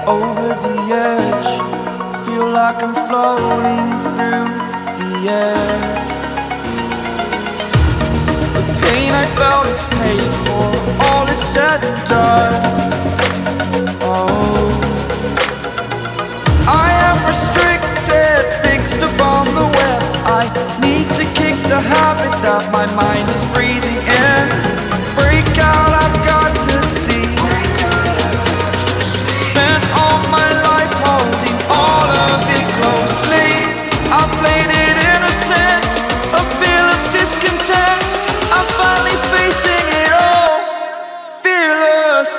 Over the edge, feel like I'm floating through the air. The pain I felt is paid for, all is said and done. Oh, I am restricted, fixed upon the web. I need to kick the habit that my mind is breathing in. Break out, I've got to see. Spent all my life holding all of it closely. I played it innocent, a feel of discontent. I'm finally facing it all, fearless.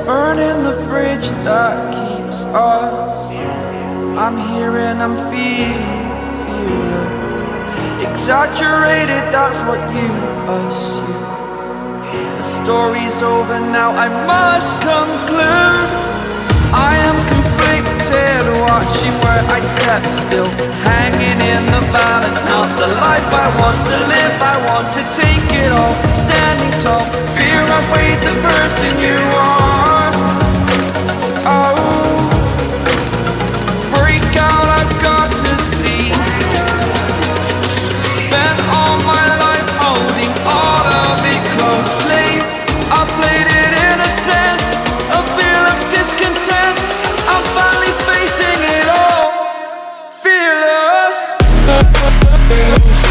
Burning the bridge that keeps us. I'm here and I'm feeling exaggerated, that's what you assume. The story's over now, I must conclude. I am conflicted, watching where I step still, hanging in the balance. Not the life I want to live, I want to take it all. Standing tall, fear I've weighed the person you are. Oh, break out, I've got to see. Spent all my life holding all of it closely. I played it innocent, a feel of discontent. I'm finally facing it all, fearless. Fearless.